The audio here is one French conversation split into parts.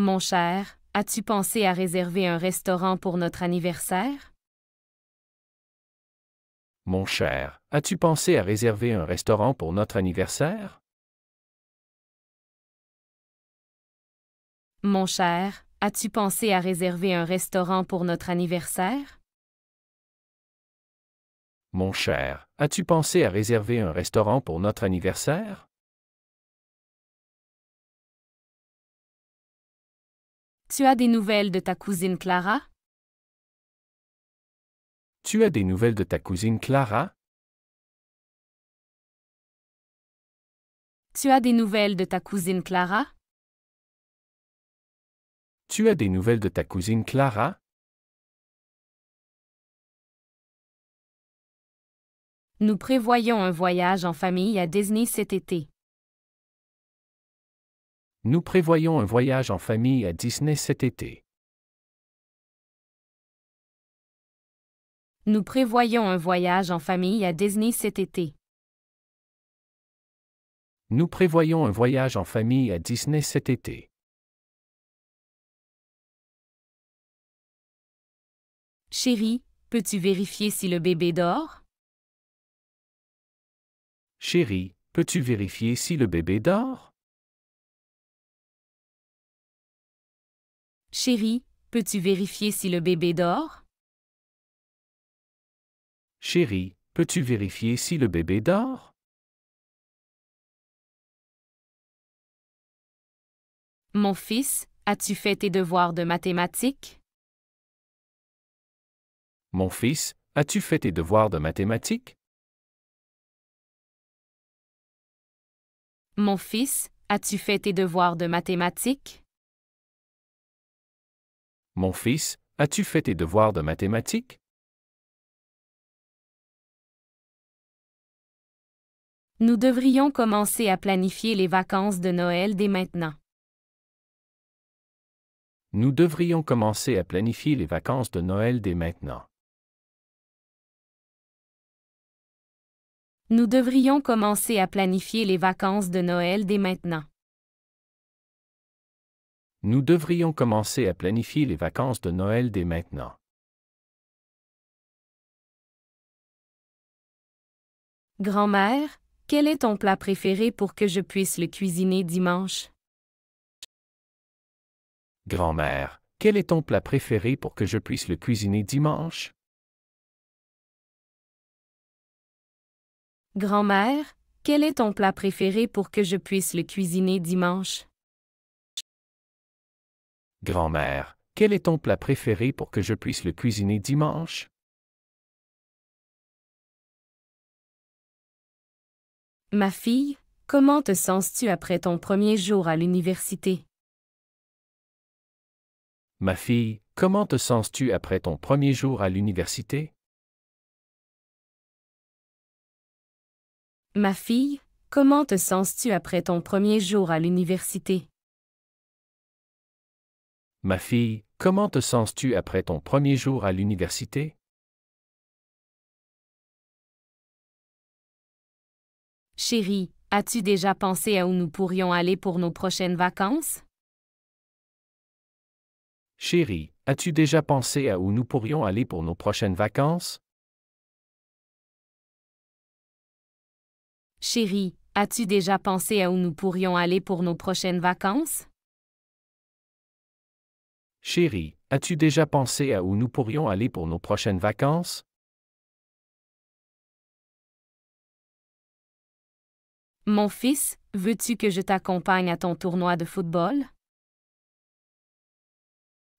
Mon cher, as-tu pensé à réserver un restaurant pour notre anniversaire? Mon cher, as-tu pensé à réserver un restaurant pour notre anniversaire? Mon cher, as-tu pensé à réserver un restaurant pour notre anniversaire? Mon cher, as-tu pensé à réserver un restaurant pour notre anniversaire? Tu as des nouvelles de ta cousine Clara? Tu as des nouvelles de ta cousine Clara? Tu as des nouvelles de ta cousine Clara? Tu as des nouvelles de ta cousine Clara? Nous prévoyons un voyage en famille à Disney cet été. Nous prévoyons un voyage en famille à Disney cet été. Nous prévoyons un voyage en famille à Disney cet été. Nous prévoyons un voyage en famille à Disney cet été. Chérie, peux-tu vérifier si le bébé dort? Chérie, peux-tu vérifier si le bébé dort? Chérie, peux-tu vérifier si le bébé dort? Chérie, peux-tu vérifier si le bébé dort? Mon fils, as-tu fait tes devoirs de mathématiques? Mon fils, as-tu fait tes devoirs de mathématiques? Mon fils, as-tu fait tes devoirs de mathématiques? Mon fils, as-tu fait tes devoirs de mathématiques? Nous devrions commencer à planifier les vacances de Noël dès maintenant. Nous devrions commencer à planifier les vacances de Noël dès maintenant. Nous devrions commencer à planifier les vacances de Noël dès maintenant. Nous devrions commencer à planifier les vacances de Noël dès maintenant. Grand-mère, quel est ton plat préféré pour que je puisse le cuisiner dimanche? Grand-mère, quel est ton plat préféré pour que je puisse le cuisiner dimanche? Grand-mère, quel est ton plat préféré pour que je puisse le cuisiner dimanche? Grand-mère, quel est ton plat préféré pour que je puisse le cuisiner dimanche? Ma fille, comment te sens-tu après ton premier jour à l'université? Ma fille, comment te sens-tu après ton premier jour à l'université? Ma fille, comment te sens-tu après ton premier jour à l'université? Ma fille, comment te sens-tu après ton premier jour à l'université? Chérie, as-tu déjà pensé à où nous pourrions aller pour nos prochaines vacances? Chérie, as-tu déjà pensé à où nous pourrions aller pour nos prochaines vacances? Chérie, as-tu déjà pensé à où nous pourrions aller pour nos prochaines vacances? Chérie, as-tu déjà pensé à où nous pourrions aller pour nos prochaines vacances? Mon fils, veux-tu que je t'accompagne à ton tournoi de football?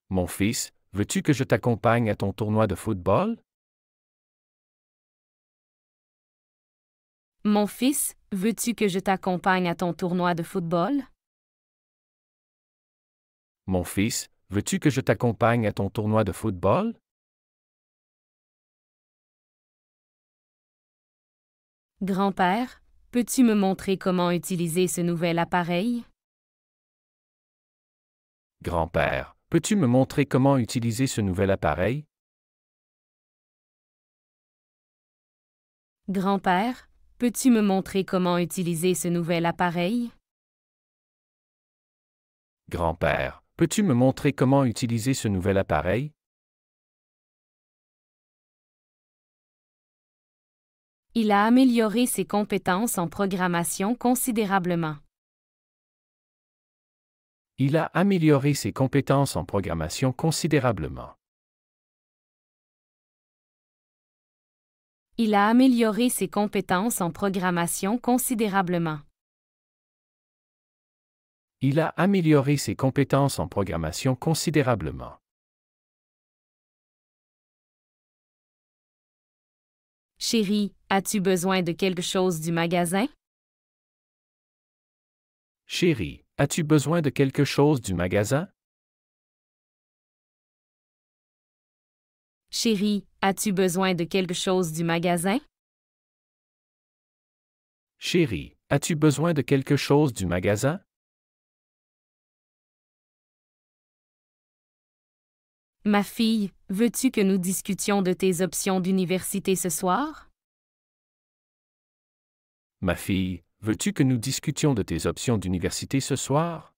Mon fils, veux-tu que je t'accompagne à ton tournoi de football? Mon fils, veux-tu que je t'accompagne à ton tournoi de football? Mon fils, veux-tu que je t'accompagne à ton tournoi de football? Grand-père, peux-tu me montrer comment utiliser ce nouvel appareil? Grand-père, peux-tu me montrer comment utiliser ce nouvel appareil? Grand-père, peux-tu me montrer comment utiliser ce nouvel appareil? Grand-père, peux-tu me montrer comment utiliser ce nouvel appareil? Il a amélioré ses compétences en programmation considérablement. Il a amélioré ses compétences en programmation considérablement. Il a amélioré ses compétences en programmation considérablement. Il a amélioré ses compétences en programmation considérablement. Chérie, as-tu besoin de quelque chose du magasin? Chérie, as-tu besoin de quelque chose du magasin? Chérie, as-tu besoin de quelque chose du magasin? Chérie, as-tu besoin de quelque chose du magasin? Ma fille, veux-tu que nous discutions de tes options d'université ce soir? Ma fille, veux-tu que nous discutions de tes options d'université ce soir?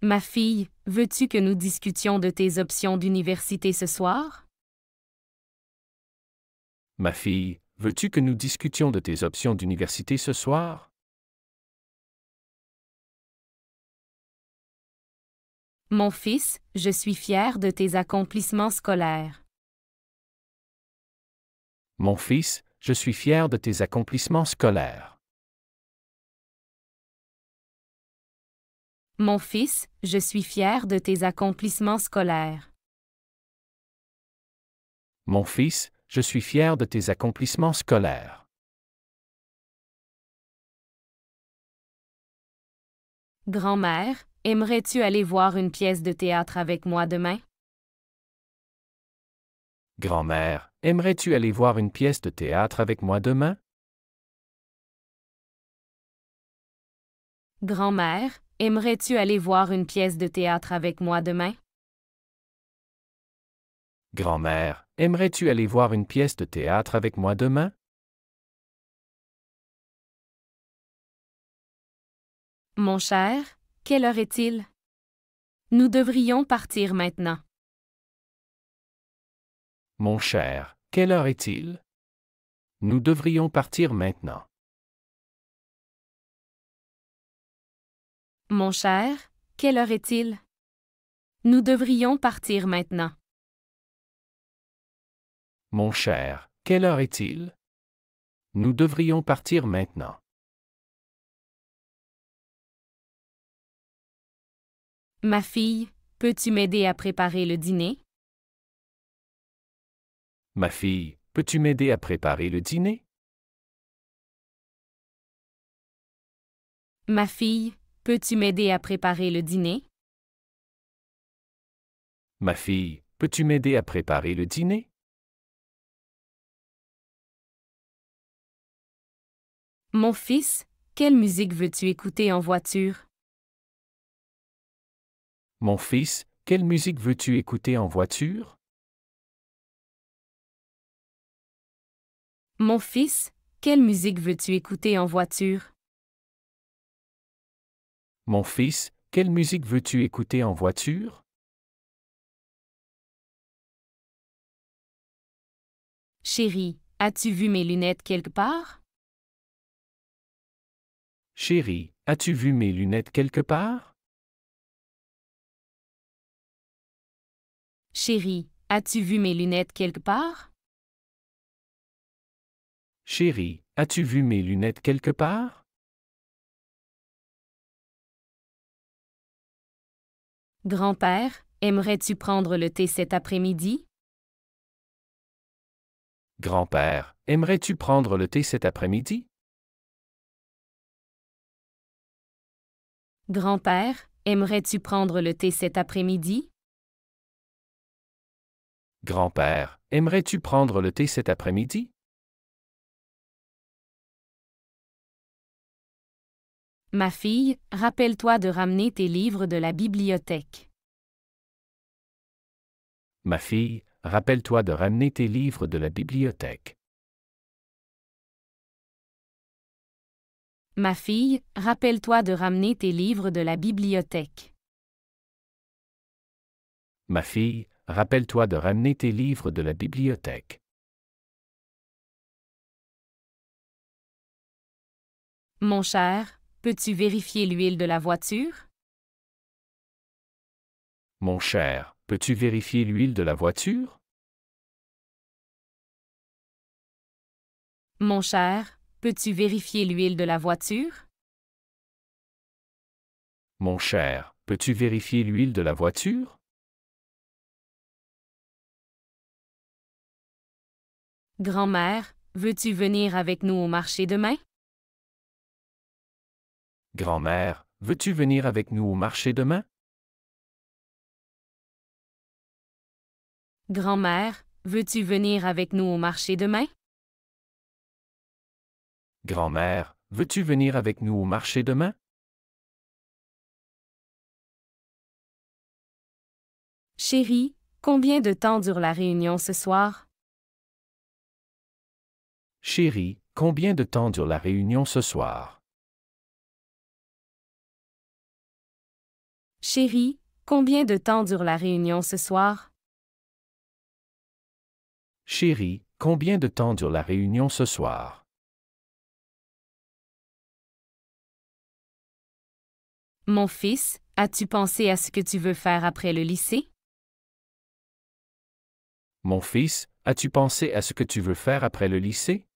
Ma fille, veux-tu que nous discutions de tes options d'université ce soir? Ma fille, veux-tu que nous discutions de tes options d'université ce soir? Mon fils, je suis fier de tes accomplissements scolaires. Mon fils, je suis fier de tes accomplissements scolaires. Mon fils, je suis fier de tes accomplissements scolaires. Mon fils, je suis fier de tes accomplissements scolaires. Grand-mère, aimerais-tu aller voir une pièce de théâtre avec moi demain? Grand-mère, aimerais-tu aller voir une pièce de théâtre avec moi demain? Grand-mère, aimerais-tu aller voir une pièce de théâtre avec moi demain? Grand-mère, aimerais-tu aller voir une pièce de théâtre avec moi demain? Mon cher, quelle heure est-il? Nous devrions partir maintenant. Mon cher, quelle heure est-il? Nous devrions partir maintenant. Mon cher, quelle heure est-il? Nous devrions partir maintenant. Mon cher, quelle heure est-il? Nous devrions partir maintenant. Ma fille, peux-tu m'aider à préparer le dîner? Ma fille, peux-tu m'aider à préparer le dîner? Ma fille, peux-tu m'aider à préparer le dîner? Ma fille, peux-tu m'aider à préparer le dîner? Mon fils, quelle musique veux-tu écouter en voiture? Mon fils, quelle musique veux-tu écouter en voiture? Mon fils, quelle musique veux-tu écouter en voiture? Mon fils, quelle musique veux-tu écouter en voiture? Chérie, as-tu vu mes lunettes quelque part? Chérie, as-tu vu mes lunettes quelque part? Chérie, as-tu vu mes lunettes quelque part? Chérie, as-tu vu mes lunettes quelque part? Grand-père, aimerais-tu prendre le thé cet après-midi? Grand-père, aimerais-tu prendre le thé cet après-midi? Grand-père, aimerais-tu prendre le thé cet après-midi? Grand-père, aimerais-tu prendre le thé cet après-midi? Ma fille, rappelle-toi de ramener tes livres de la bibliothèque. Ma fille, rappelle-toi de ramener tes livres de la bibliothèque. Ma fille, rappelle-toi de ramener tes livres de la bibliothèque. Ma fille, rappelle-toi de ramener tes livres de la bibliothèque. Mon cher, peux-tu vérifier l'huile de la voiture? Mon cher, peux-tu vérifier l'huile de la voiture? Mon cher, peux-tu vérifier l'huile de la voiture? Mon cher, peux-tu vérifier l'huile de la voiture? Grand-mère, veux-tu venir avec nous au marché demain? Grand-mère, veux-tu venir avec nous au marché demain? Grand-mère, veux-tu venir avec nous au marché demain? Grand-mère, veux-tu venir avec nous au marché demain? Chérie, combien de temps dure la réunion ce soir? Chérie, combien de temps dure la réunion ce soir? Chérie, combien de temps dure la réunion ce soir? Chérie, combien de temps dure la réunion ce soir? Mon fils, as-tu pensé à ce que tu veux faire après le lycée? Mon fils, as-tu pensé à ce que tu veux faire après le lycée?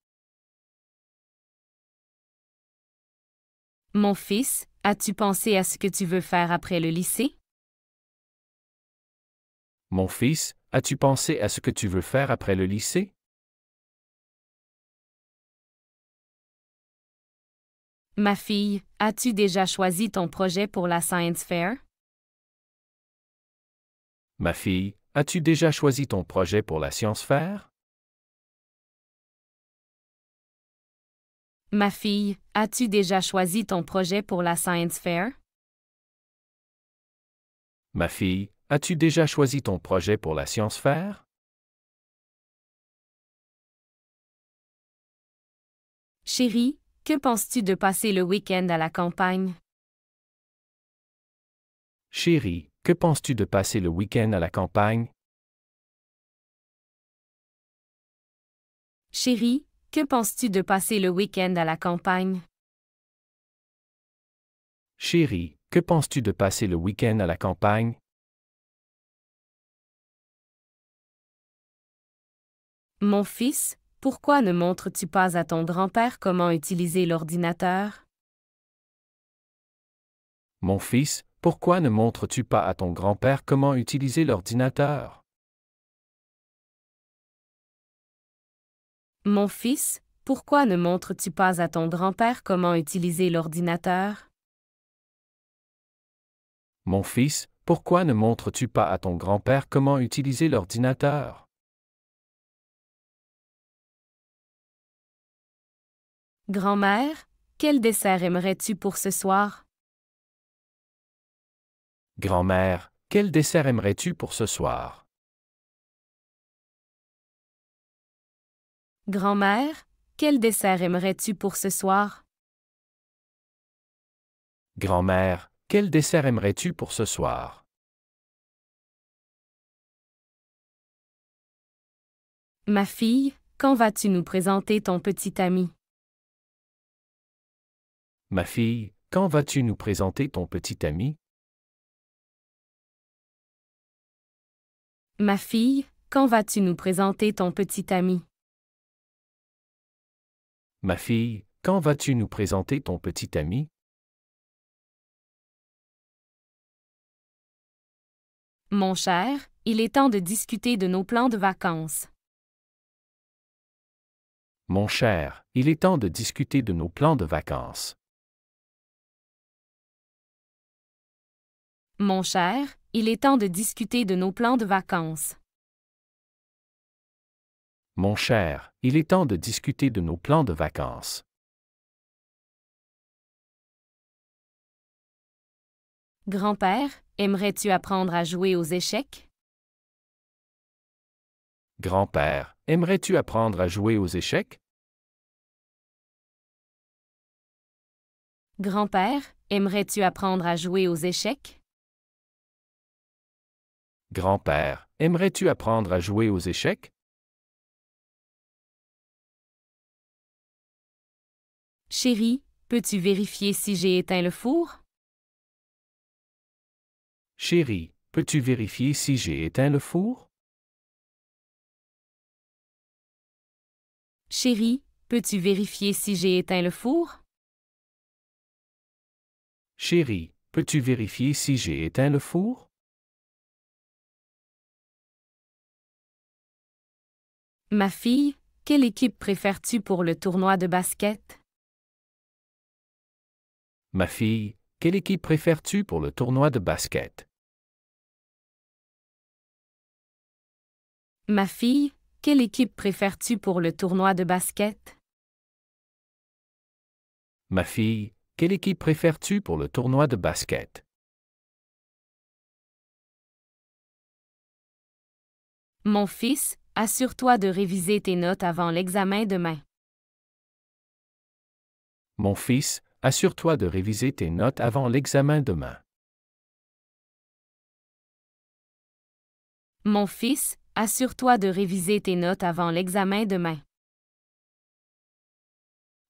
Mon fils, as-tu pensé à ce que tu veux faire après le lycée? Mon fils, as-tu pensé à ce que tu veux faire après le lycée? Ma fille, as-tu déjà choisi ton projet pour la Science Fair? Ma fille, as-tu déjà choisi ton projet pour la science fair? Ma fille, as-tu déjà choisi ton projet pour la Science Fair? Ma fille, as-tu déjà choisi ton projet pour la science fair? Chérie, que penses-tu de passer le week-end à la campagne? Chérie, que penses-tu de passer le week-end à la campagne? Chérie, que penses-tu de passer le week-end à la campagne? Chérie, que penses-tu de passer le week-end à la campagne? Mon fils, pourquoi ne montres-tu pas à ton grand-père comment utiliser l'ordinateur? Mon fils, pourquoi ne montres-tu pas à ton grand-père comment utiliser l'ordinateur? Mon fils, pourquoi ne montres-tu pas à ton grand-père comment utiliser l'ordinateur? Mon fils, pourquoi ne montres-tu pas à ton grand-père comment utiliser l'ordinateur? Grand-mère, quel dessert aimerais-tu pour ce soir? Grand-mère, quel dessert aimerais-tu pour ce soir? Grand-mère, quel dessert aimerais-tu pour ce soir? Grand-mère, quel dessert aimerais-tu pour ce soir? Ma fille, quand vas-tu nous présenter ton petit ami? Ma fille, quand vas-tu nous présenter ton petit ami? Ma fille, quand vas-tu nous présenter ton petit ami? Ma fille, quand vas-tu nous présenter ton petit ami? Mon cher, il est temps de discuter de nos plans de vacances. Mon cher, il est temps de discuter de nos plans de vacances. Mon cher, il est temps de discuter de nos plans de vacances. Mon cher, il est temps de discuter de nos plans de vacances. Grand-père, aimerais-tu apprendre à jouer aux échecs? Grand-père, aimerais-tu apprendre à jouer aux échecs? Grand-père, aimerais-tu apprendre à jouer aux échecs? Grand-père, aimerais-tu apprendre à jouer aux échecs? Chérie, peux-tu vérifier si j'ai éteint le four? Chérie, peux-tu vérifier si j'ai éteint le four? Chérie, peux-tu vérifier si j'ai éteint le four? Chérie, peux-tu vérifier si j'ai éteint le four? Ma fille, quelle équipe préfères-tu pour le tournoi de basket? Ma fille, quelle équipe préfères-tu pour le tournoi de basket? Ma fille, quelle équipe préfères-tu pour le tournoi de basket? Ma fille, quelle équipe préfères-tu pour le tournoi de basket? Mon fils, assure-toi de réviser tes notes avant l'examen demain. Mon fils, assure-toi de réviser tes notes avant l'examen demain. Mon fils, assure-toi de réviser tes notes avant l'examen demain.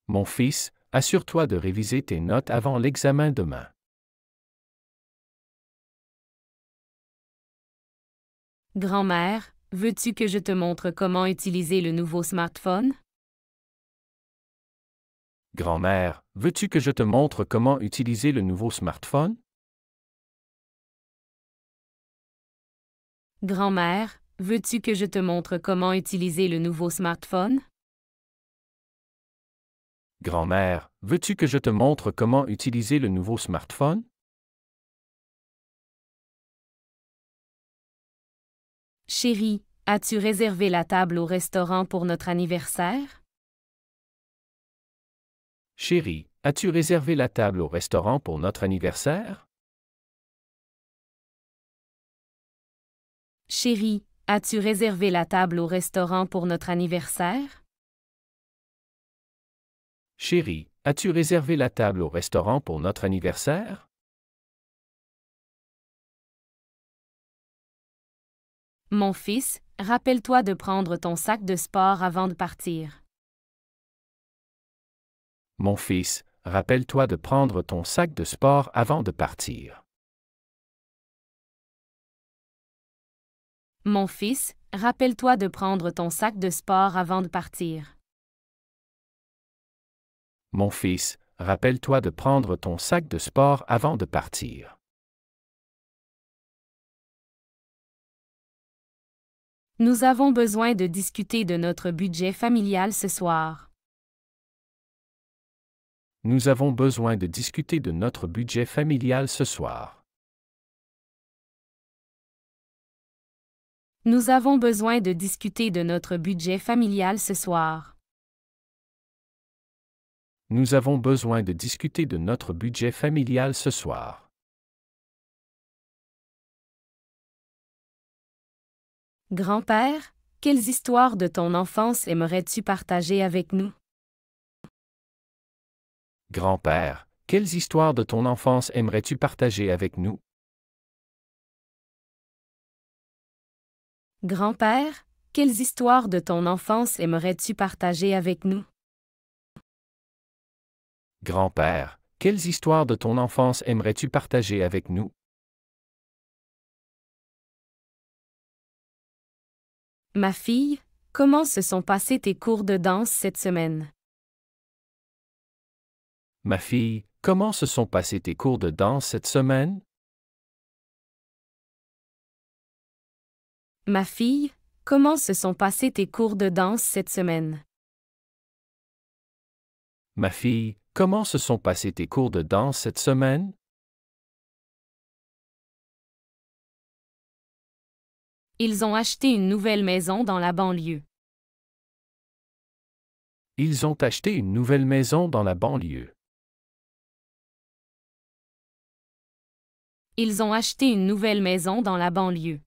Mon fils, assure-toi de réviser tes notes avant l'examen demain. Grand-mère, veux-tu que je te montre comment utiliser le nouveau smartphone? Grand-mère, veux-tu que je te montre comment utiliser le nouveau smartphone? Grand-mère, veux-tu que je te montre comment utiliser le nouveau smartphone? Grand-mère, veux-tu que je te montre comment utiliser le nouveau smartphone? Chérie, as-tu réservé la table au restaurant pour notre anniversaire? Chérie, as-tu réservé la table au restaurant pour notre anniversaire? Chérie, as-tu réservé la table au restaurant pour notre anniversaire? Chérie, as-tu réservé la table au restaurant pour notre anniversaire? Mon fils, rappelle-toi de prendre ton sac de sport avant de partir. Mon fils, rappelle-toi de prendre ton sac de sport avant de partir. Mon fils, rappelle-toi de prendre ton sac de sport avant de partir. Mon fils, rappelle-toi de prendre ton sac de sport avant de partir. Nous avons besoin de discuter de notre budget familial ce soir. Nous avons besoin de discuter de notre budget familial ce soir. Nous avons besoin de discuter de notre budget familial ce soir. Nous avons besoin de discuter de notre budget familial ce soir. Grand-père, quelles histoires de ton enfance aimerais-tu partager avec nous? Grand-père, quelles histoires de ton enfance aimerais-tu partager avec nous? Grand-père, quelles histoires de ton enfance aimerais-tu partager avec nous? Grand-père, quelles histoires de ton enfance aimerais-tu partager avec nous? Ma fille, comment se sont passés tes cours de danse cette semaine? Ma fille, comment se sont passés tes cours de danse cette semaine? Ma fille, comment se sont passés tes cours de danse cette semaine? Ma fille, comment se sont passés tes cours de danse cette semaine? Ils ont acheté une nouvelle maison dans la banlieue. Ils ont acheté une nouvelle maison dans la banlieue. Ils ont acheté une nouvelle maison dans la banlieue.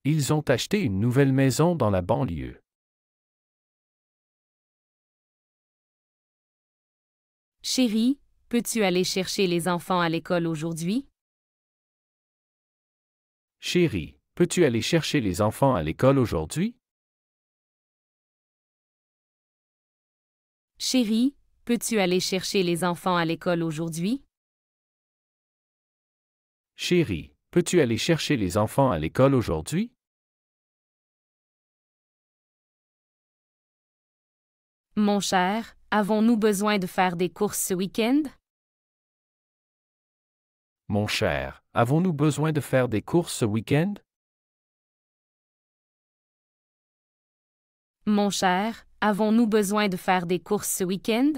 Ils ont acheté une nouvelle maison dans la banlieue. Chérie, peux-tu aller chercher les enfants à l'école aujourd'hui? Chérie, peux-tu aller chercher les enfants à l'école aujourd'hui? Chérie, peux-tu aller chercher les enfants à l'école aujourd'hui? Chérie, peux-tu aller chercher les enfants à l'école aujourd'hui? Mon cher, avons-nous besoin de faire des courses ce week-end? Mon cher, avons-nous besoin de faire des courses ce week-end? Mon cher, avons-nous besoin de faire des courses ce week-end?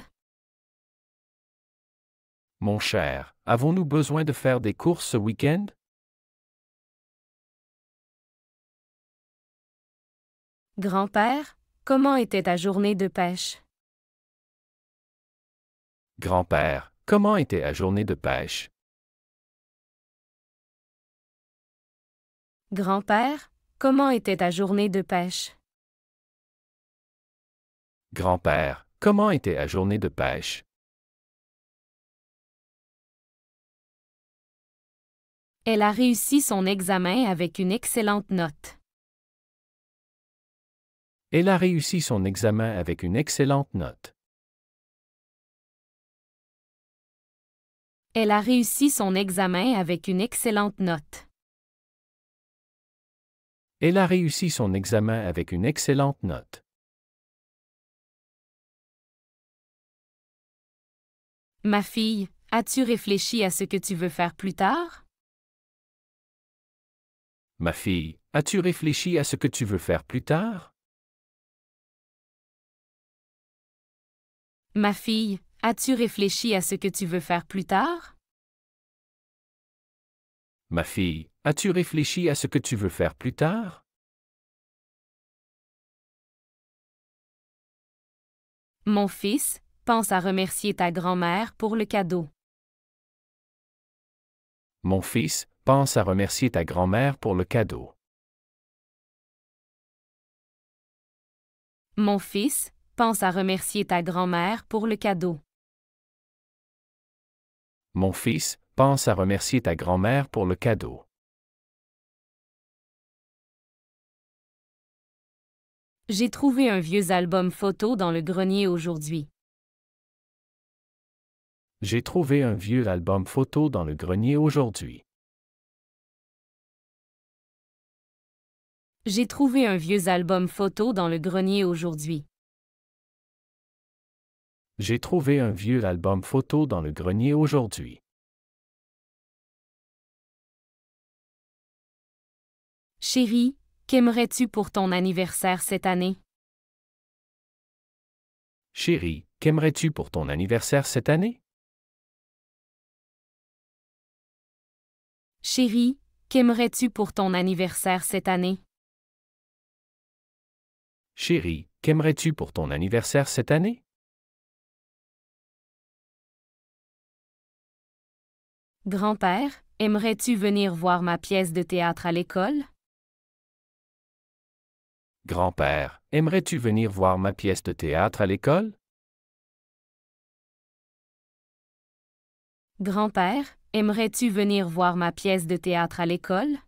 Mon cher, avons-nous besoin de faire des courses ce week-end? Grand-père, comment était ta journée de pêche? Grand-père, comment était la journée de pêche? Grand-père, comment était ta journée de pêche? Grand-père, comment était la journée de pêche? Elle a réussi son examen avec une excellente note. Elle a réussi son examen avec une excellente note. Elle a réussi son examen avec une excellente note. Elle a réussi son examen avec une excellente note. Ma fille, as-tu réfléchi à ce que tu veux faire plus tard? Ma fille, as-tu réfléchi à ce que tu veux faire plus tard? Ma fille, as-tu réfléchi à ce que tu veux faire plus tard? Ma fille, as-tu réfléchi à ce que tu veux faire plus tard? Mon fils, pense à remercier ta grand-mère pour le cadeau. Mon fils, pense à remercier ta grand-mère pour le cadeau. Mon fils, pense à remercier ta grand-mère pour le cadeau. Mon fils, pense à remercier ta grand-mère pour le cadeau. J'ai trouvé un vieux album photo dans le grenier aujourd'hui. J'ai trouvé un vieux album photo dans le grenier aujourd'hui. J'ai trouvé un vieux album photo dans le grenier aujourd'hui. J'ai trouvé un vieux album photo dans le grenier aujourd'hui. Chérie, qu'aimerais-tu pour ton anniversaire cette année? Chérie, qu'aimerais-tu pour ton anniversaire cette année? Chérie, qu'aimerais-tu pour ton anniversaire cette année? Chérie, qu'aimerais-tu pour ton anniversaire cette année? Grand-père, aimerais-tu venir voir ma pièce de théâtre à l'école? Grand-père, aimerais-tu venir voir ma pièce de théâtre à l'école? Grand-père, aimerais-tu venir voir ma pièce de théâtre à l'école?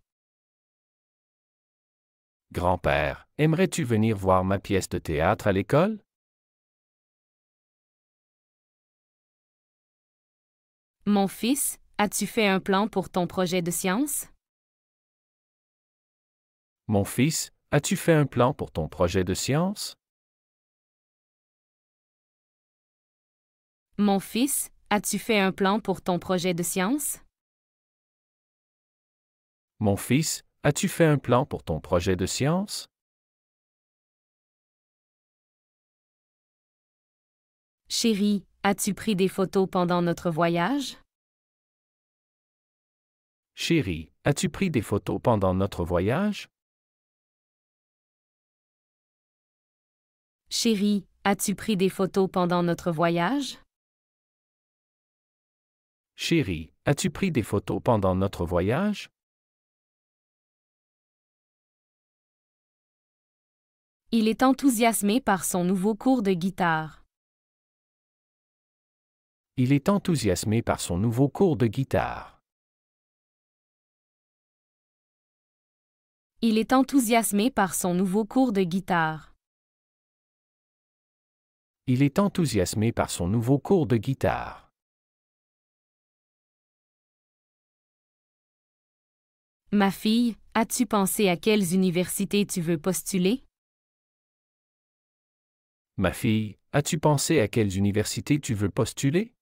Grand-père, aimerais-tu venir voir ma pièce de théâtre à l'école? Mon fils, as-tu fait un plan pour ton projet de science? Mon fils, as-tu fait un plan pour ton projet de science? Mon fils, as-tu fait un plan pour ton projet de science? Mon fils, as-tu fait un plan pour ton projet de science? Chérie, as-tu pris des photos pendant notre voyage? Chérie, as-tu pris des photos pendant notre voyage? Chérie, as-tu pris des photos pendant notre voyage? Chérie, as-tu pris des photos pendant notre voyage? Il est enthousiasmé par son nouveau cours de guitare. Il est enthousiasmé par son nouveau cours de guitare. Il est enthousiasmé par son nouveau cours de guitare. Il est enthousiasmé par son nouveau cours de guitare. Ma fille, as-tu pensé à quelles universités tu veux postuler? Ma fille, as-tu pensé à quelles universités tu veux postuler?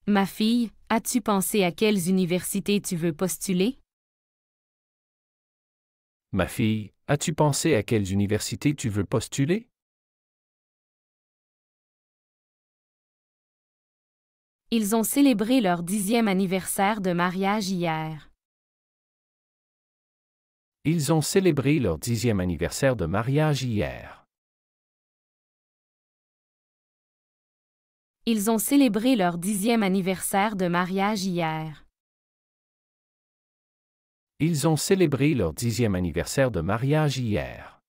Ma fille, as-tu pensé à quelles universités tu veux postuler? Ma fille, as-tu pensé à quelles universités tu veux postuler? Ils ont célébré leur 10e anniversaire de mariage hier. Ils ont célébré leur 10e anniversaire de mariage hier. Ils ont célébré leur 10e anniversaire de mariage hier. Ils ont célébré leur 10e anniversaire de mariage hier.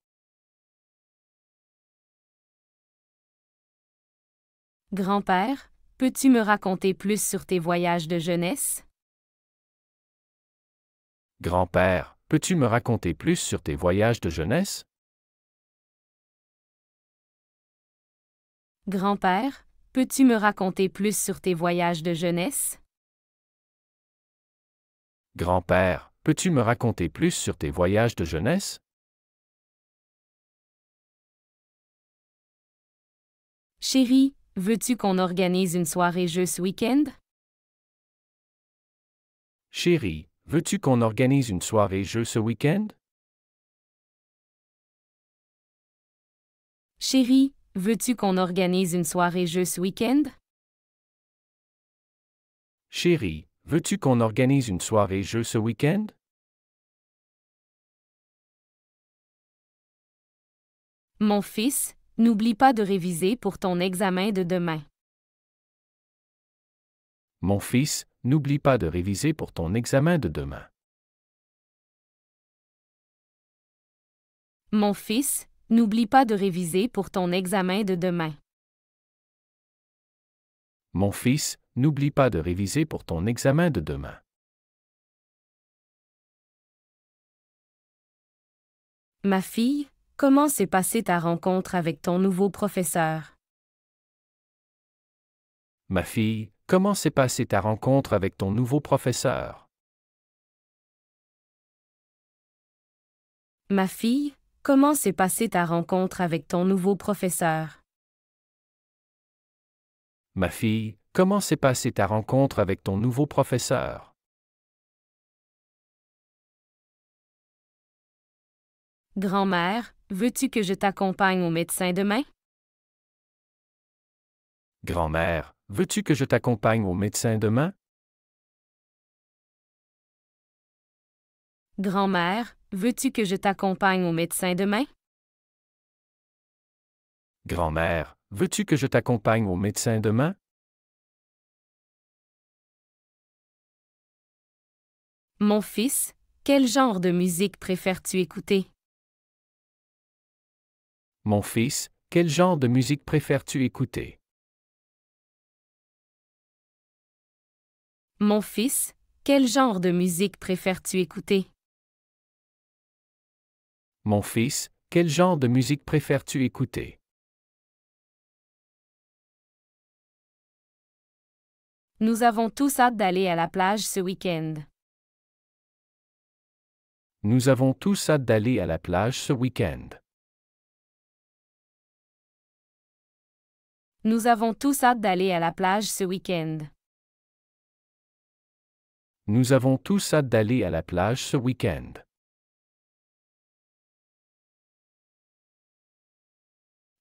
Grand-père, peux-tu me raconter plus sur tes voyages de jeunesse? Grand-père, peux-tu me raconter plus sur tes voyages de jeunesse? Grand-père, peux-tu me raconter plus sur tes voyages de jeunesse? Grand-père, peux-tu me raconter plus sur tes voyages de jeunesse? Chérie, veux-tu qu'on organise une soirée jeu ce week-end? Chérie, veux-tu qu'on organise une soirée jeu ce week-end? Chérie, veux-tu qu'on organise une soirée jeu ce week-end? Chérie, veux-tu qu'on organise une soirée jeu ce week-end? Mon fils, n'oublie pas de réviser pour ton examen de demain. Mon fils, n'oublie pas de réviser pour ton examen de demain. Mon fils, n'oublie pas de réviser pour ton examen de demain. Mon fils, n'oublie pas de réviser pour ton examen de demain. Ma fille, comment s'est passée ta rencontre avec ton nouveau professeur? Ma fille, comment s'est passée ta rencontre avec ton nouveau professeur? Ma fille, comment s'est passée ta rencontre avec ton nouveau professeur? Ma fille, comment s'est passée ta rencontre avec ton nouveau professeur? Grand-mère, veux-tu que je t'accompagne au médecin demain? Grand-mère, veux-tu que je t'accompagne au médecin demain? Grand-mère, veux-tu que je t'accompagne au médecin demain? Grand-mère, veux-tu que je t'accompagne au médecin demain? Mon fils, quel genre de musique préfères-tu écouter? Mon fils, quel genre de musique préfères-tu écouter? Mon fils, quel genre de musique préfères-tu écouter? Mon fils, quel genre de musique préfères-tu écouter? Nous avons tous hâte d'aller à la plage ce week-end. Nous avons tous hâte d'aller à la plage ce week-end. Nous avons tous hâte d'aller à la plage ce week-end. Nous avons tous hâte d'aller à la plage ce week-end.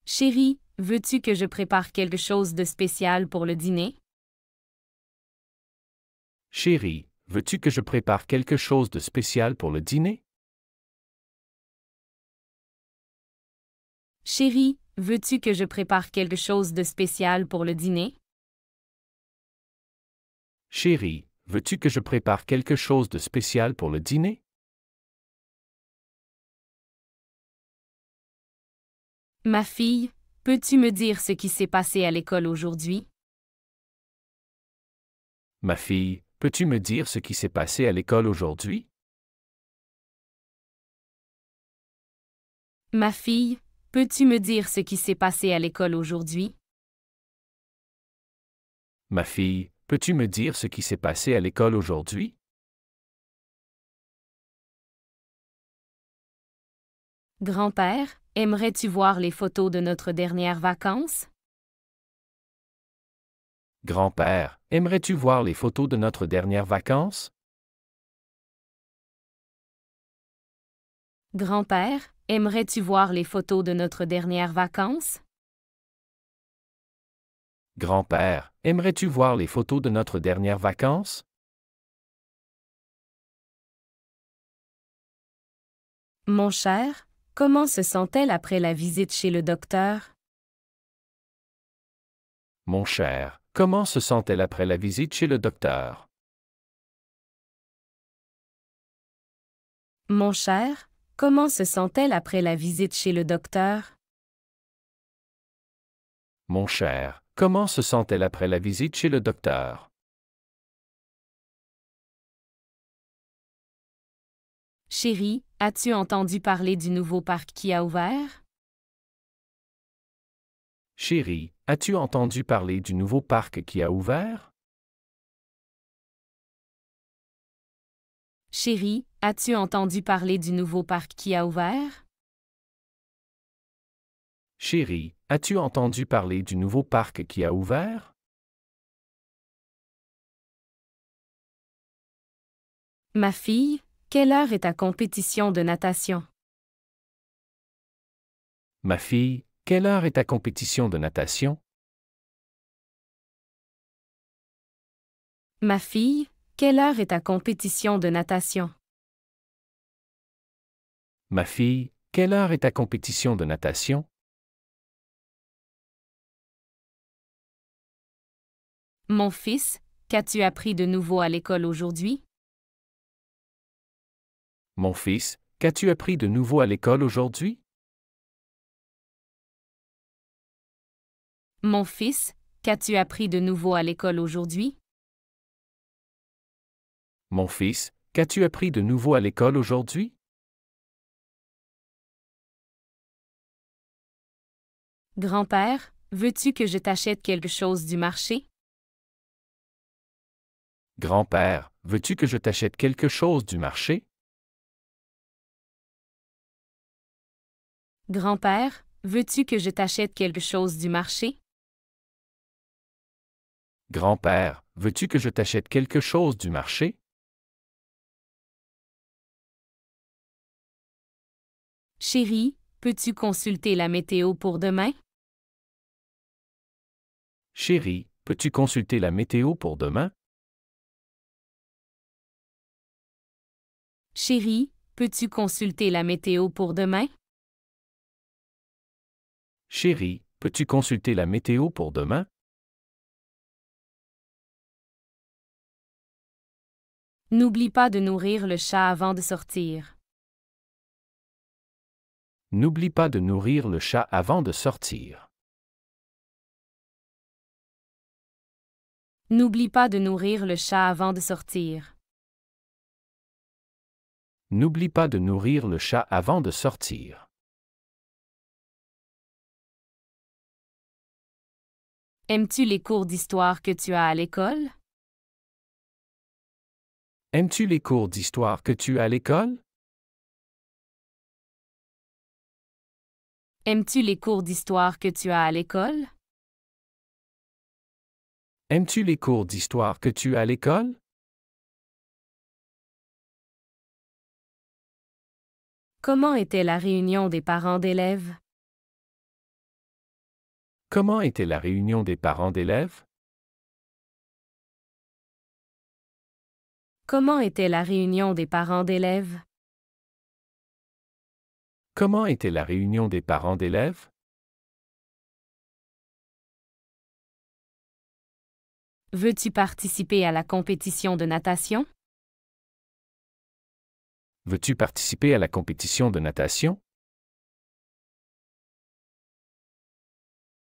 Chérie, veux-tu que je prépare quelque chose de spécial pour le dîner? Chérie, veux-tu que je prépare quelque chose de spécial pour le dîner? Chérie, veux-tu que je prépare quelque chose de spécial pour le dîner? Chérie, veux-tu que je prépare quelque chose de spécial pour le dîner? Ma fille, peux-tu me dire ce qui s'est passé à l'école aujourd'hui? Ma fille, peux-tu me dire ce qui s'est passé à l'école aujourd'hui? Ma fille, peux-tu me dire ce qui s'est passé à l'école aujourd'hui? Ma fille, peux-tu me dire ce qui s'est passé à l'école aujourd'hui? Grand-père, aimerais-tu voir les photos de notre dernière vacances? Grand-père, aimerais-tu voir les photos de notre dernière vacances? Grand-père, aimerais-tu voir les photos de notre dernière vacances? Grand-père, aimerais-tu voir les photos de notre dernière vacances? Mon cher, comment se sent-elle après la visite chez le docteur? Mon cher, comment se sent-elle après la visite chez le docteur? Mon cher, comment se sent-elle après la visite chez le docteur? Mon cher, comment se sent-elle après la visite chez le docteur? Chérie, as-tu entendu parler du nouveau parc qui a ouvert? Chérie, as-tu entendu parler du nouveau parc qui a ouvert? Chérie, as-tu entendu parler du nouveau parc qui a ouvert? Chérie, as-tu entendu parler du nouveau parc qui a ouvert? Ma fille, quelle heure est ta compétition de natation? Ma fille, quelle heure est ta compétition de natation? Ma fille, quelle heure est ta compétition de natation? Ma fille, quelle heure est ta compétition de natation? Mon fils, qu'as-tu appris de nouveau à l'école aujourd'hui? Mon fils, qu'as-tu appris de nouveau à l'école aujourd'hui? Mon fils, qu'as-tu appris de nouveau à l'école aujourd'hui? Mon fils, qu'as-tu appris de nouveau à l'école aujourd'hui? Grand-père, veux-tu que je t'achète quelque chose du marché? Grand-père, veux-tu que je t'achète quelque chose du marché? Grand-père, veux-tu que je t'achète quelque chose du marché? Grand-père, veux-tu que je t'achète quelque chose du marché? Chérie, peux-tu consulter la météo pour demain? Chérie, peux-tu consulter la météo pour demain? Chérie, peux-tu consulter la météo pour demain? Chérie, peux-tu consulter la météo pour demain? N'oublie pas de nourrir le chat avant de sortir. N'oublie pas de nourrir le chat avant de sortir. N'oublie pas de nourrir le chat avant de sortir. N'oublie pas de nourrir le chat avant de sortir. Aimes-tu les cours d'histoire que tu as à l'école? Aimes-tu les cours d'histoire que tu as à l'école? Aimes-tu les cours d'histoire que tu as à l'école? Aimes-tu les cours d'histoire que tu as à l'école? Comment était la réunion des parents d'élèves? Comment était la réunion des parents d'élèves? Comment était la réunion des parents d'élèves? Comment était la réunion des parents d'élèves? Veux-tu participer à la compétition de natation? Veux-tu participer à la compétition de natation?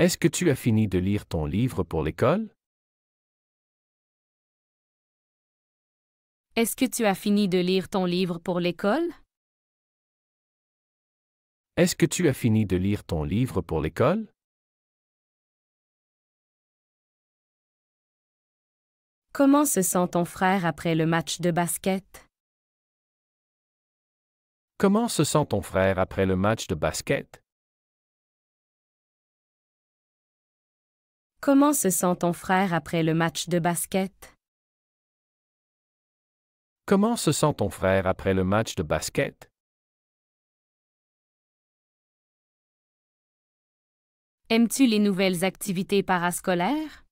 Est-ce que tu as fini de lire ton livre pour l'école? Est-ce que tu as fini de lire ton livre pour l'école? Est-ce que tu as fini de lire ton livre pour l'école? Comment se sent ton frère après le match de basket? Comment se sent ton frère après le match de basket? Comment se sent ton frère après le match de basket? Comment se sent ton frère après le match de basket? Aimes-tu les nouvelles activités parascolaires?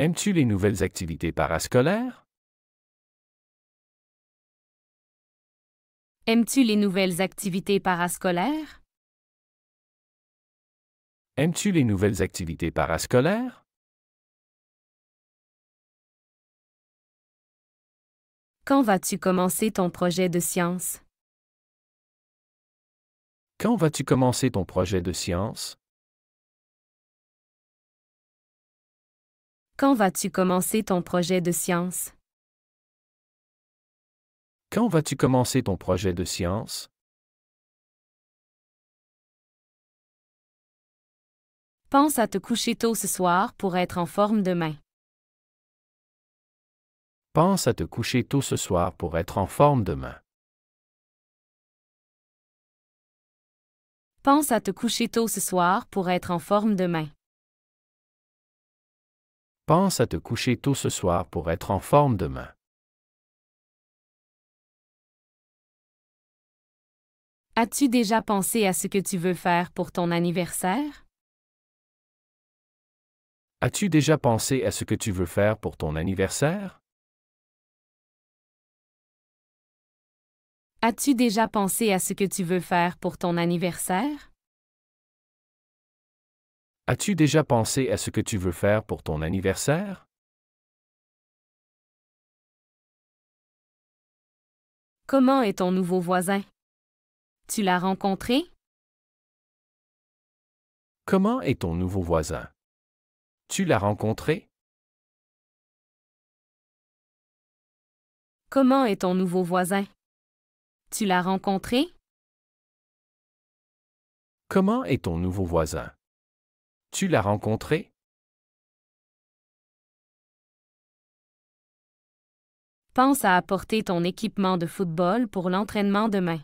Aimes-tu les nouvelles activités parascolaires? Aimes-tu les nouvelles activités parascolaires? Aimes-tu les nouvelles activités parascolaires? Quand vas-tu commencer ton projet de science? Quand vas-tu commencer ton projet de science? Quand vas-tu commencer ton projet de science? Quand vas-tu commencer ton projet de science? Pense à te coucher tôt ce soir pour être en forme demain. Pense à te coucher tôt ce soir pour être en forme demain. Pense à te coucher tôt ce soir pour être en forme demain. Pense à te coucher tôt ce soir pour être en forme demain. As-tu déjà pensé à ce que tu veux faire pour ton anniversaire? As-tu déjà pensé à ce que tu veux faire pour ton anniversaire? As-tu déjà pensé à ce que tu veux faire pour ton anniversaire? As-tu déjà pensé à ce que tu veux faire pour ton anniversaire? Comment est ton nouveau voisin? Tu l'as rencontré? Comment est ton nouveau voisin? Tu l'as rencontré? Comment est ton nouveau voisin? Tu l'as rencontré? Comment est ton nouveau voisin? Tu l'as rencontré? Pense à apporter ton équipement de football pour l'entraînement demain.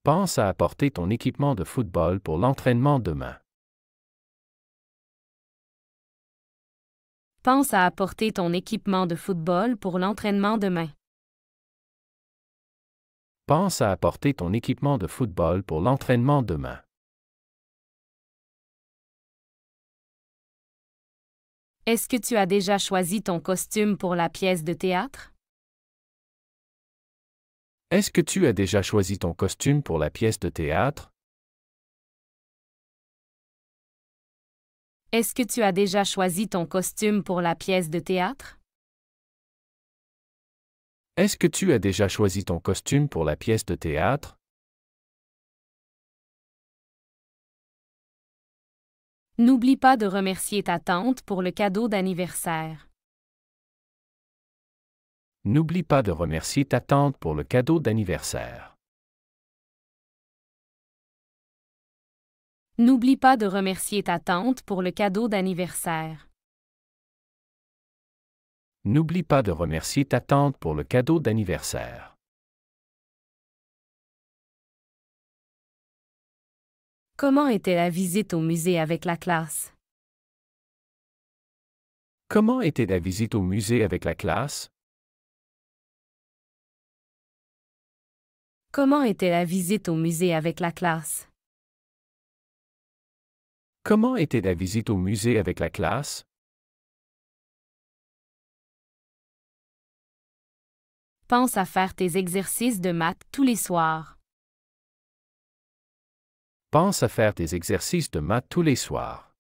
Pense à apporter ton équipement de football pour l'entraînement demain. Pense à apporter ton équipement de football pour l'entraînement demain. Pense à apporter ton équipement de football pour l'entraînement demain. Est-ce que tu as déjà choisi ton costume pour la pièce de théâtre? Est-ce que tu as déjà choisi ton costume pour la pièce de théâtre? Est-ce que tu as déjà choisi ton costume pour la pièce de théâtre? Est-ce que tu as déjà choisi ton costume pour la pièce de théâtre? N'oublie pas de remercier ta tante pour le cadeau d'anniversaire. N'oublie pas de remercier ta tante pour le cadeau d'anniversaire. N'oublie pas de remercier ta tante pour le cadeau d'anniversaire. N'oublie pas de remercier ta tante pour le cadeau d'anniversaire. Comment était la visite au musée avec la classe? Comment était la visite au musée avec la classe? Comment était la visite au musée avec la classe? Comment était la visite au musée avec la classe? Pense à faire tes exercices de maths tous les soirs. Pense à faire tes exercices de maths tous les soirs.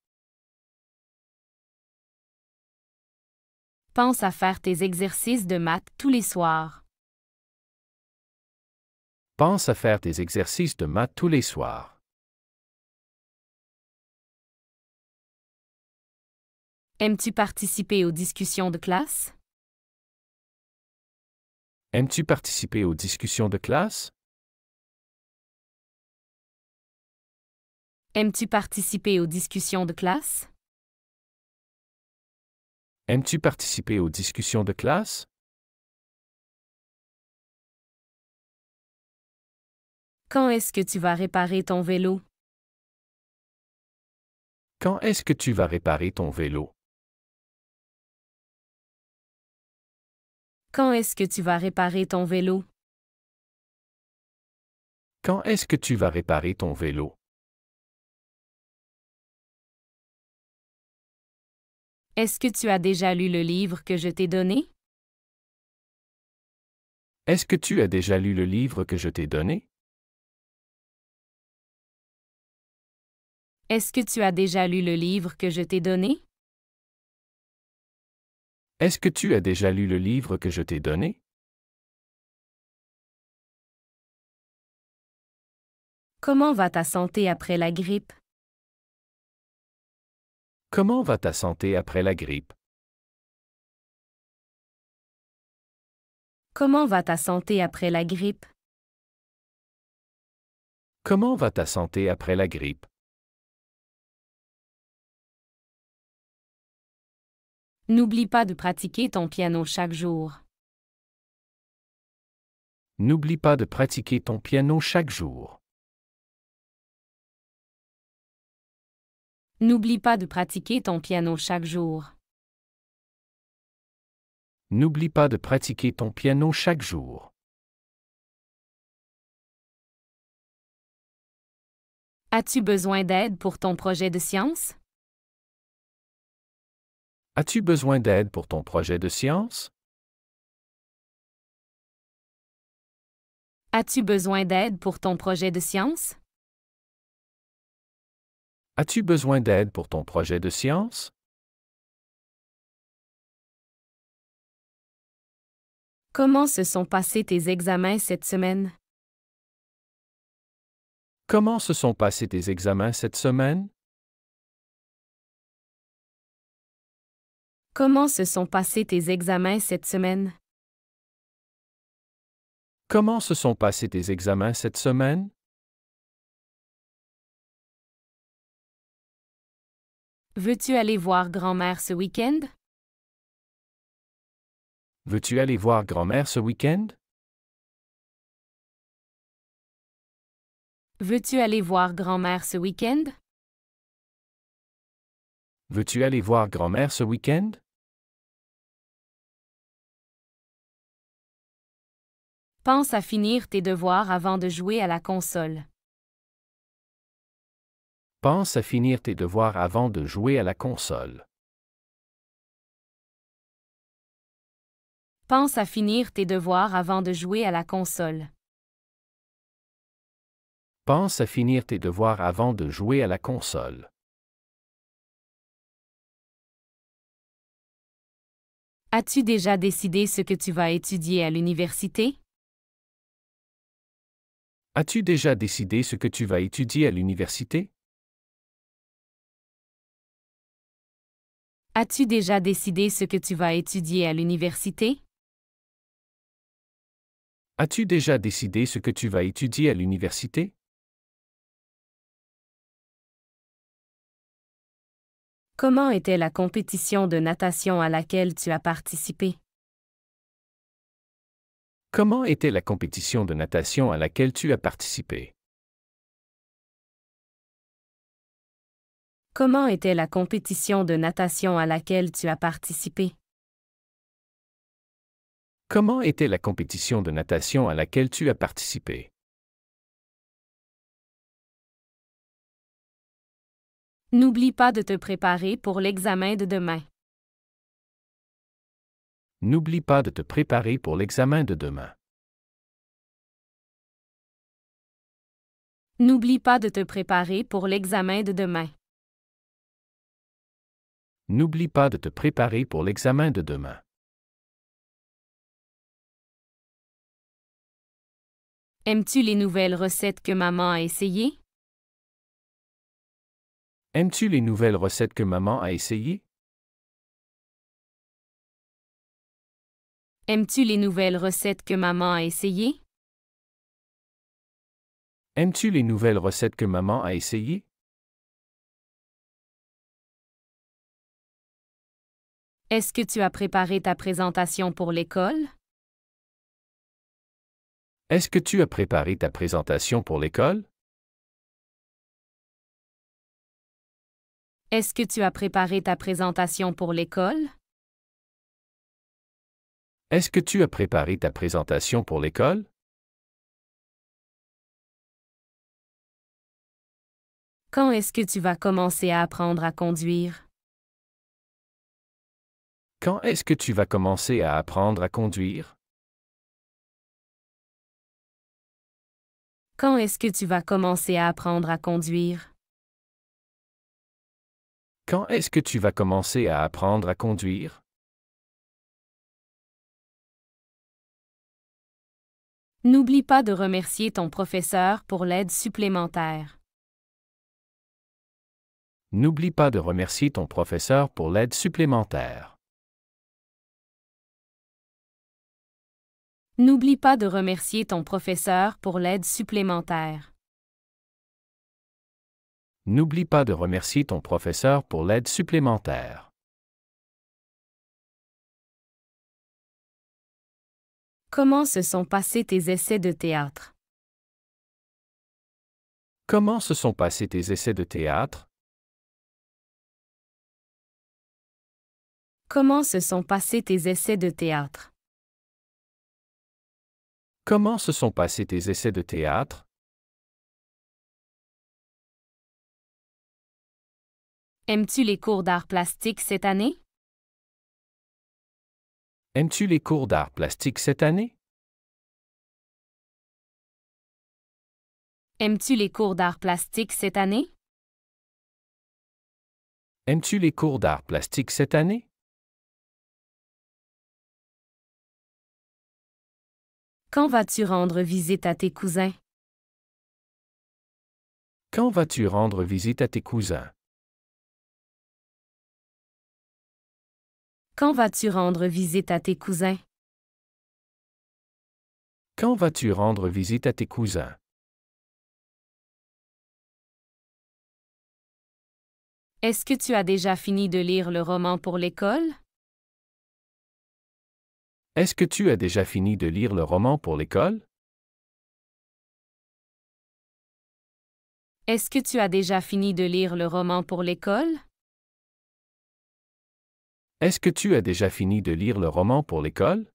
Pense à faire tes exercices de maths tous les soirs. Pense à faire tes exercices de maths tous les soirs. Aimes-tu participer aux discussions de classe? Aimes-tu participer aux discussions de classe? Aimes-tu participer aux discussions de classe? Aimes-tu participer aux discussions de classe? Quand est-ce que tu vas réparer ton vélo? Quand est-ce que tu vas réparer ton vélo? Quand est-ce que tu vas réparer ton vélo? Quand est-ce que tu vas réparer ton vélo? Est-ce que tu as déjà lu le livre que je t'ai donné? Est-ce que tu as déjà lu le livre que je t'ai donné? Est-ce que tu as déjà lu le livre que je t'ai donné? Est-ce que tu as déjà lu le livre que je t'ai donné? Comment va ta santé après la grippe? Comment va ta santé après la grippe? Comment va ta santé après la grippe? Comment va ta santé après la grippe? N'oublie pas de pratiquer ton piano chaque jour. N'oublie pas de pratiquer ton piano chaque jour. N'oublie pas de pratiquer ton piano chaque jour. N'oublie pas de pratiquer ton piano chaque jour. As-tu besoin d'aide pour ton projet de science? As-tu besoin d'aide pour ton projet de science? As-tu besoin d'aide pour ton projet de science? As-tu besoin d'aide pour ton projet de science? Comment se sont passés tes examens cette semaine? Comment se sont passés tes examens cette semaine? Comment se sont passés tes examens cette semaine? Comment se sont passés tes examens cette semaine? Veux-tu aller voir grand-mère ce week-end? Veux-tu aller voir grand-mère ce week-end? Veux-tu aller voir grand-mère ce week-end? Veux-tu aller voir grand-mère ce week-end? Pense à finir tes devoirs avant de jouer à la console. Pense à finir tes devoirs avant de jouer à la console. Pense à finir tes devoirs avant de jouer à la console. Pense à finir tes devoirs avant de jouer à la console. As-tu déjà décidé ce que tu vas étudier à l'université? As-tu déjà décidé ce que tu vas étudier à l'université? As-tu déjà décidé ce que tu vas étudier à l'université? As-tu déjà décidé ce que tu vas étudier à l'université? Comment était la compétition de natation à laquelle tu as participé? Comment était la compétition de natation à laquelle tu as participé? Comment était la compétition de natation à laquelle tu as participé? Comment était la compétition de natation à laquelle tu as participé? N'oublie pas de te préparer pour l'examen de demain. N'oublie pas de te préparer pour l'examen de demain. N'oublie pas de te préparer pour l'examen de demain. N'oublie pas de te préparer pour l'examen de demain. Aimes-tu les nouvelles recettes que maman a essayées? Aimes-tu les nouvelles recettes que maman a essayées? Aimes-tu les nouvelles recettes que maman a essayées? Aimes-tu les nouvelles recettes que maman a essayées? Est-ce que tu as préparé ta présentation pour l'école? Est-ce que tu as préparé ta présentation pour l'école? Est-ce que tu as préparé ta présentation pour l'école? Est-ce que tu as préparé ta présentation pour l'école? Quand est-ce que tu vas commencer à apprendre à conduire? Quand est-ce que tu vas commencer à apprendre à conduire? Quand est-ce que tu vas commencer à apprendre à conduire? Quand est-ce que tu vas commencer à apprendre à conduire? N'oublie pas de remercier ton professeur pour l'aide supplémentaire. N'oublie pas de remercier ton professeur pour l'aide supplémentaire. N'oublie pas de remercier ton professeur pour l'aide supplémentaire. N'oublie pas de remercier ton professeur pour l'aide supplémentaire. Comment se sont passés tes essais de théâtre? Comment se sont passés tes essais de théâtre? Comment se sont passés tes essais de théâtre? Comment se sont passés tes essais de théâtre? Aimes-tu les cours d'art plastique cette année? Aimes-tu les cours d'art plastique cette année? Aimes-tu les cours d'art plastique cette année? Aimes-tu les cours d'art plastique cette année? Quand vas-tu rendre visite à tes cousins? Quand vas-tu rendre visite à tes cousins? Quand vas-tu rendre visite à tes cousins? Quand vas-tu rendre visite à tes cousins? Est-ce que tu as déjà fini de lire le roman pour l'école? Est-ce que tu as déjà fini de lire le roman pour l'école? Est-ce que tu as déjà fini de lire le roman pour l'école? Est-ce que tu as déjà fini de lire le roman pour l'école?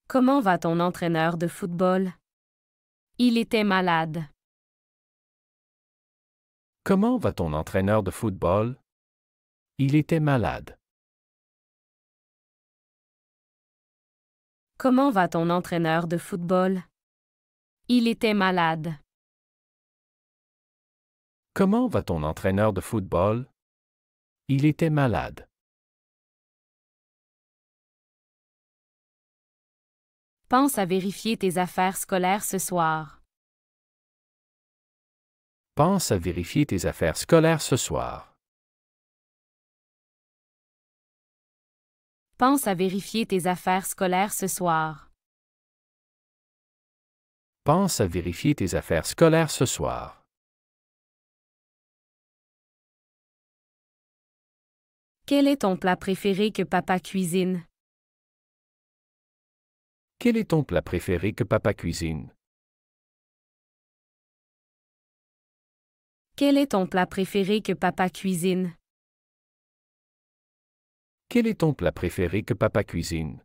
Comment va ton entraîneur de football? Il était malade. Comment va ton entraîneur de football? Il était malade. Comment va ton entraîneur de football? Il était malade. Comment va ton entraîneur de football? Il était malade. Pense à vérifier tes affaires scolaires ce soir. Pense à vérifier tes affaires scolaires ce soir. Pense à vérifier tes affaires scolaires ce soir. Pense à vérifier tes affaires scolaires ce soir. Quel est ton plat préféré que papa cuisine? Quel est ton plat préféré que papa cuisine? Quel est ton plat préféré que papa cuisine? Quel est ton plat préféré que papa cuisine?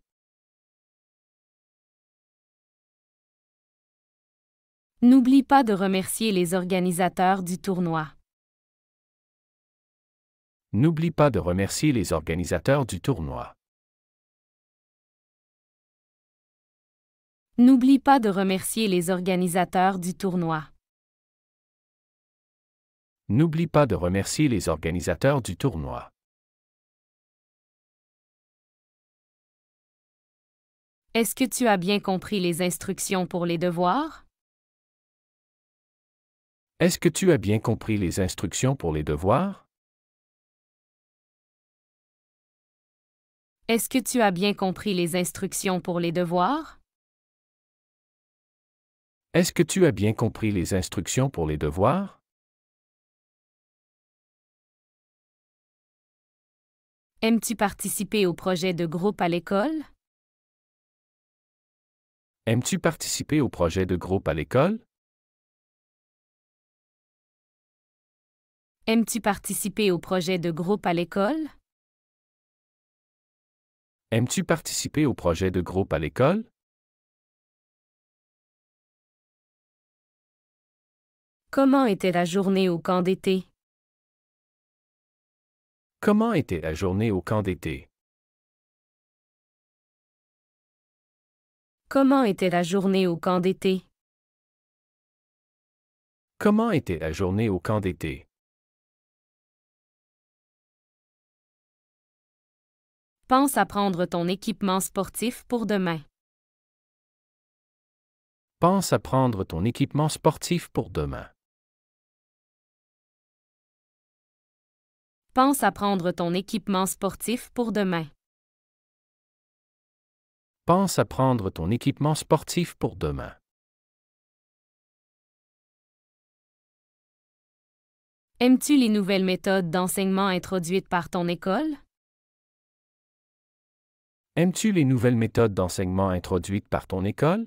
N'oublie pas de remercier les organisateurs du tournoi. N'oublie pas de remercier les organisateurs du tournoi. N'oublie pas de remercier les organisateurs du tournoi. N'oublie pas de remercier les organisateurs du tournoi. Est-ce que tu as bien compris les instructions pour les devoirs? Est-ce que tu as bien compris les instructions pour les devoirs? Est-ce que tu as bien compris les instructions pour les devoirs? Est-ce que tu as bien compris les instructions pour les devoirs? Aimes-tu participer au projet de groupe à l'école? Aimes-tu participer au projet de groupe à l'école? Aimes-tu participer au projet de groupe à l'école? Aimes-tu participer au projet de groupe à l'école? Comment était la journée au camp d'été? Comment était la journée au camp d'été? Comment était la journée au camp d'été? Comment était la journée au camp d'été? Pense à prendre ton équipement sportif pour demain. Pense à prendre ton équipement sportif pour demain. Pense à prendre ton équipement sportif pour demain. Pense à prendre ton équipement sportif pour demain. Aimes-tu les nouvelles méthodes d'enseignement introduites par ton école? Aimes-tu les nouvelles méthodes d'enseignement introduites par ton école?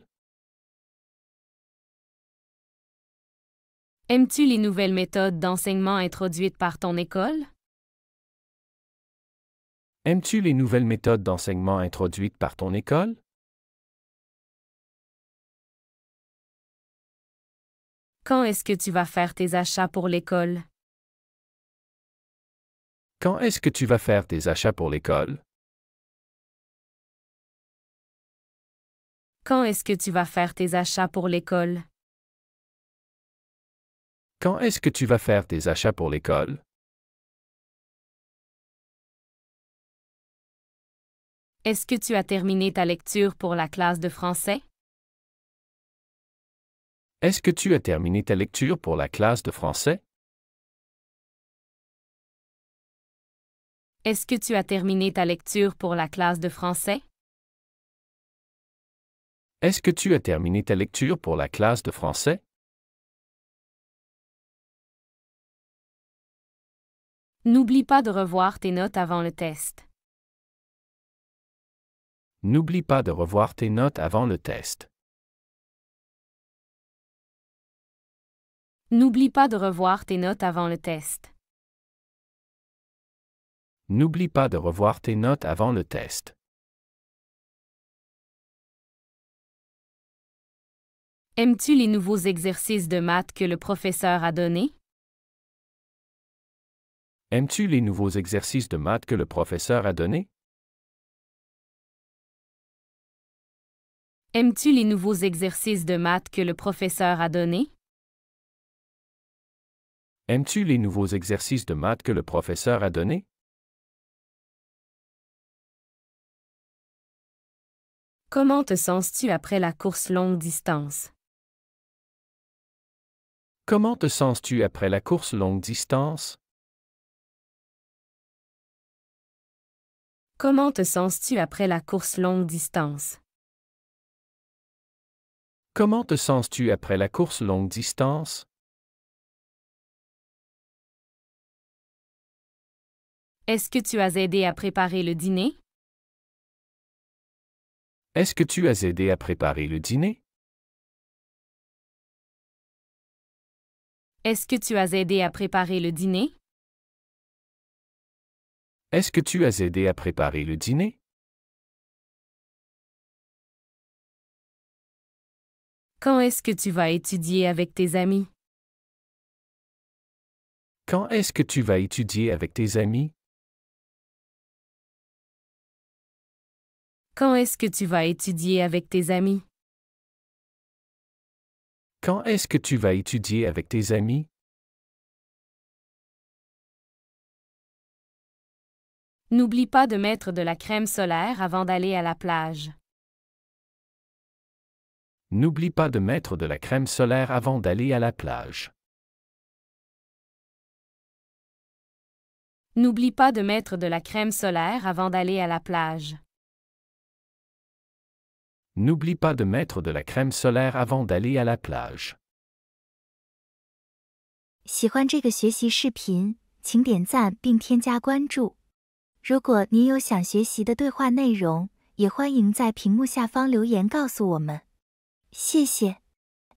Aimes-tu les nouvelles méthodes d'enseignement introduites par ton école? Aimes-tu les nouvelles méthodes d'enseignement introduites par ton école? Quand est-ce que tu vas faire tes achats pour l'école? Quand est-ce que tu vas faire tes achats pour l'école? Quand est-ce que tu vas faire tes achats pour l'école? Quand est-ce que tu vas faire tes achats pour l'école? Est-ce que tu as terminé ta lecture pour la classe de français? Est-ce que tu as terminé ta lecture pour la classe de français? Est-ce que tu as terminé ta lecture pour la classe de français? Est-ce que tu as terminé ta lecture pour la classe de français? N'oublie pas de revoir tes notes avant le test. N'oublie pas de revoir tes notes avant le test. N'oublie pas de revoir tes notes avant le test. N'oublie pas de revoir tes notes avant le test. Aimes-tu les nouveaux exercices de maths que le professeur a donnés? Aimes-tu les nouveaux exercices de maths que le professeur a donnés? Aimes-tu les nouveaux exercices de maths que le professeur a donnés? Aimes-tu les nouveaux exercices de maths que le professeur a donnés? Comment te sens-tu après la course longue distance? Comment te sens-tu après la course longue distance? Comment te sens-tu après la course longue distance? Comment te sens-tu après la course longue distance? Est-ce que tu as aidé à préparer le dîner? Est-ce que tu as aidé à préparer le dîner? Est-ce que tu as aidé à préparer le dîner? Est-ce que tu as aidé à préparer le dîner? Quand est-ce que tu vas étudier avec tes amis? Quand est-ce que tu vas étudier avec tes amis? Quand est-ce que tu vas étudier avec tes amis? Quand est-ce que tu vas étudier avec tes amis? N'oublie pas de mettre de la crème solaire avant d'aller à la plage. N'oublie pas de mettre de la crème solaire avant d'aller à la plage. N'oublie pas de mettre de la crème solaire avant d'aller à la plage. N'oublie pas de mettre de la crème solaire avant d'aller à la plage. 喜欢这个学习视频，请点赞并添加关注。如果您有想学习的对话内容，也欢迎在屏幕下方留言告诉我们。谢谢。